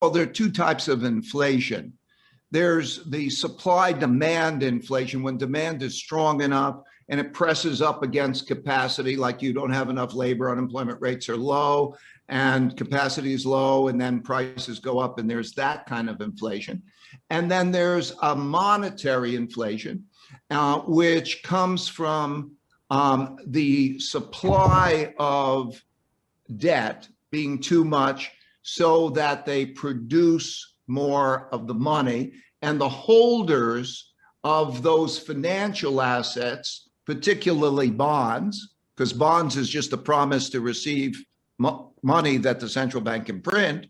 Well, there are two types of inflation. There's the supply demand inflation, when demand is strong enough and it presses up against capacity, like you don't have enough labor, unemployment rates are low and capacity is low, and then prices go up, and there's that kind of inflation. And then there's a monetary inflation, which comes from the supply of debt being too much so that they produce more of the money, and the holders of those financial assets, particularly bonds, because bonds is just a promise to receive money that the central bank can print,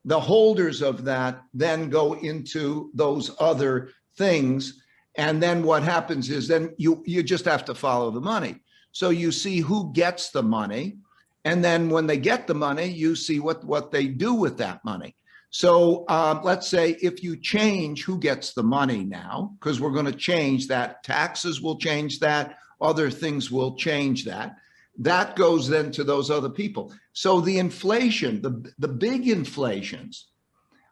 the holders of that then go into those other things. And then what happens is then you just have to follow the money. So you see who gets the money. And then when they get the money, you see what they do with that money. So let's say if you change who gets the money now, because we're going to change that, taxes will change that, other things will change that. That goes then to those other people. So the inflation, the big inflations,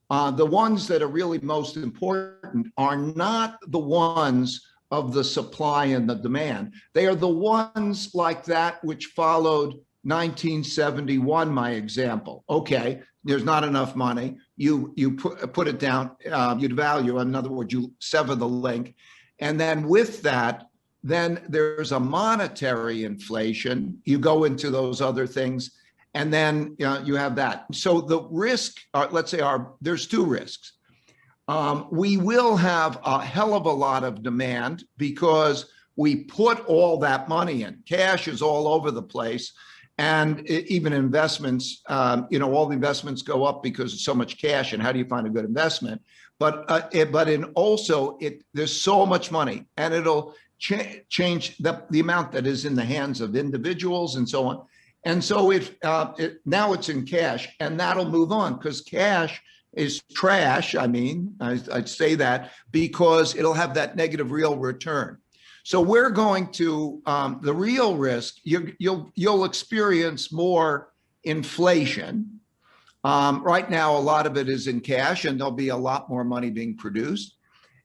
the ones that are really most important are not the ones of the supply and the demand. They are the ones like that which followed 1971, my example. Okay, there's not enough money. You put it down, you devalue. In other words, you sever the link. And then with that, then there's a monetary inflation. You go into those other things, and then you have that. So the risk, let's say there's two risks. We will have a hell of a lot of demand because we put all that money in. Cash is all over the place. And even investments, all the investments go up because there's so much cash. And how do you find a good investment? But there's so much money, and it'll change the amount that is in the hands of individuals and so on. And so now it's in cash, and that'll move on because cash is trash. I mean, I'd say that because it'll have that negative real return. So we're going to the real risk. You'll experience more inflation. Right now, a lot of it is in cash, and there'll be a lot more money being produced.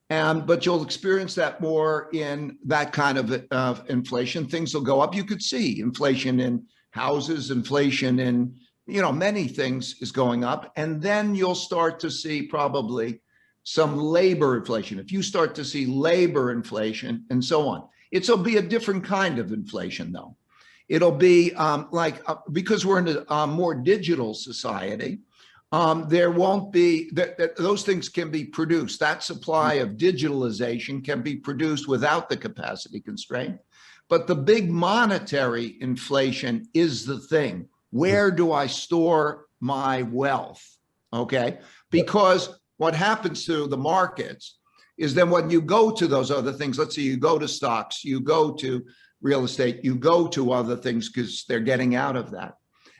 But you'll experience that more in that kind of inflation. Things will go up. You could see inflation in houses, inflation in many things is going up, and then you'll start to see probably some labor inflation. If you start to see labor inflation and so on, it'll be a different kind of inflation, though. It'll be because we're in a more digital society, there won't be, those things can be produced. That supply of digitalization can be produced without the capacity constraint. But the big monetary inflation is the thing. Where do I store my wealth? Okay, because what happens to the markets is then when you go to those other things, let's say you go to stocks, you go to real estate, you go to other things because they're getting out of that.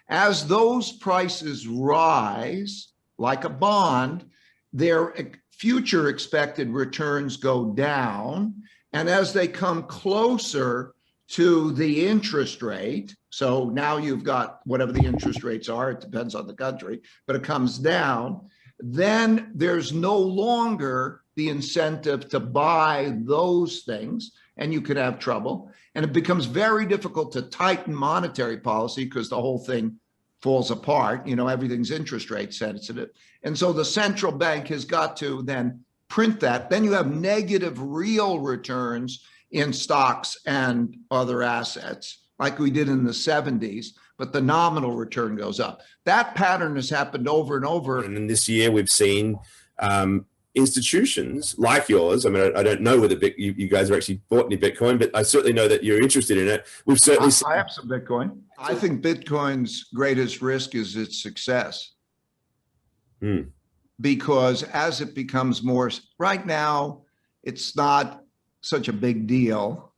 As those prices rise, like a bond, their future expected returns go down. And as they come closer to the interest rate, so now you've got whatever the interest rates are, it depends on the country, but it comes down, then there's no longer the incentive to buy those things, and you could have trouble. And it becomes very difficult to tighten monetary policy because the whole thing falls apart. Everything's interest rate sensitive. And so the central bank has got to then print that. Then you have negative real returns in stocks and other assets, like we did in the 70s, but the nominal return goes up. That pattern has happened over and over. And in this year, we've seen institutions like yours. I mean, I don't know whether you guys have actually bought any Bitcoin, but I certainly know that you're interested in it. We've certainly I have some Bitcoin. I think Bitcoin's greatest risk is its success. Because as it becomes more, right now, it's not such a big deal.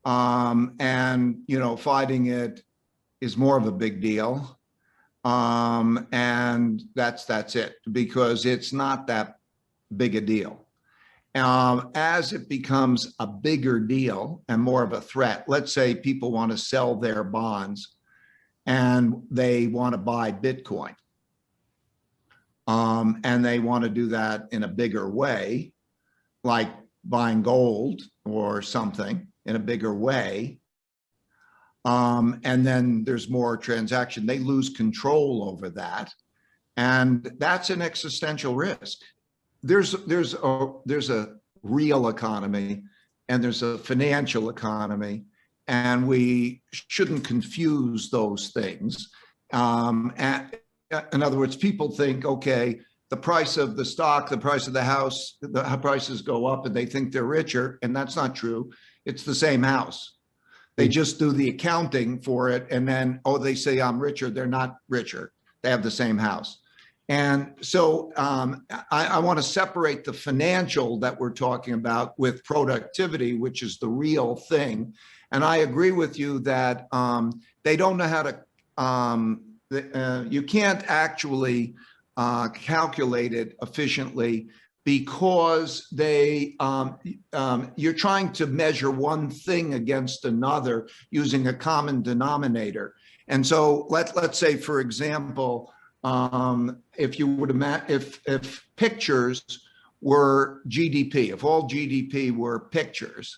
And, fighting it is more of a big deal. And that's it, because it's not that big a deal. As it becomes a bigger deal and more of a threat, let's say people want to sell their bonds and they want to buy Bitcoin. And they want to do that in a bigger way, like buying gold or something in a bigger way. And then there's more transaction. They lose control over that. And that's an existential risk. There's a real economy and there's a financial economy, and we shouldn't confuse those things. And in other words, people think, okay, the price of the stock, the price of the house, the prices go up and they think they're richer, and that's not true. It's the same house. They just do the accounting for it, and then, oh, they say I'm richer. They're not richer. They have the same house. And so I want to separate the financial that we're talking about with productivity, which is the real thing. And I agree with you that they don't know how to, you can't actually calculate it efficiently, because you're trying to measure one thing against another using a common denominator. And so let's say, for example, if you would if pictures were GDP, if all GDP were pictures,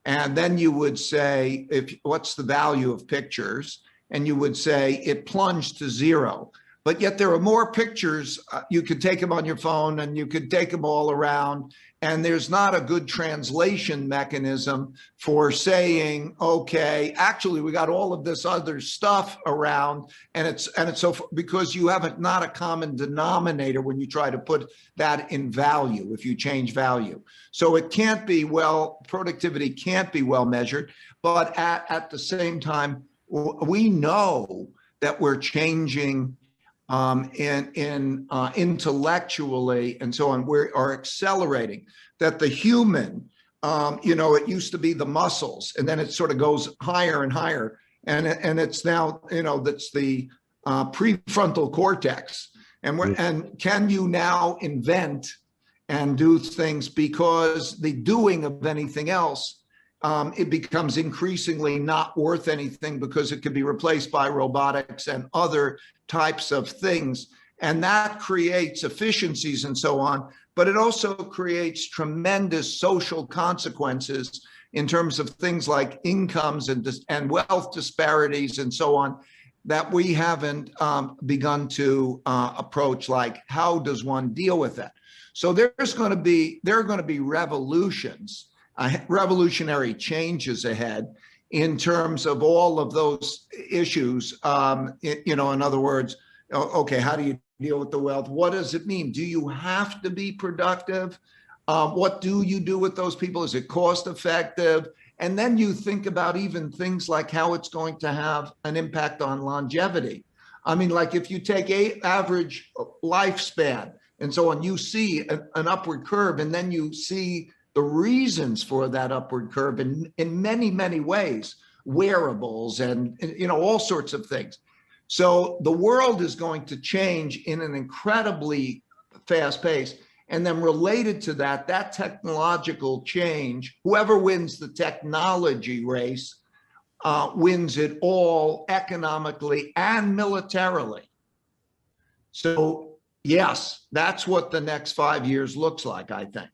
and then you would say, what's the value of pictures? And you would say it plunged to zero. But yet there are more pictures. You could take them on your phone and you could take them all around. And there's not a good translation mechanism for saying, okay, actually we got all of this other stuff around, and it's so, because you have not a common denominator when you try to put that in value, if you change value. So it can't be productivity can't be well measured, but at the same time, we know that we're changing intellectually and so on. We are accelerating. That the human, it used to be the muscles, and then it sort of goes higher and higher, and it's now, that's the prefrontal cortex. And can you now invent and do things, because the doing of anything else, it becomes increasingly not worth anything, because it can be replaced by robotics and other types of things. And that creates efficiencies and so on, but it also creates tremendous social consequences in terms of things like incomes and wealth disparities and so on, that we haven't begun to approach, like how does one deal with that? So there are going to be revolutions, revolutionary changes ahead in terms of all of those issues. In other words, okay, how do you deal with the wealth? What does it mean? Do you have to be productive? What do you do with those people? Is it cost effective? And then you think about even things like how it's going to have an impact on longevity. I mean, like if you take average lifespan and so on, you see an upward curve, and then you see the reasons for that upward curve in many, many ways, wearables and all sorts of things. So the world is going to change in an incredibly fast pace. And then related to that technological change, whoever wins the technology race wins it all economically and militarily. So yes, that's what the next 5 years looks like, I think.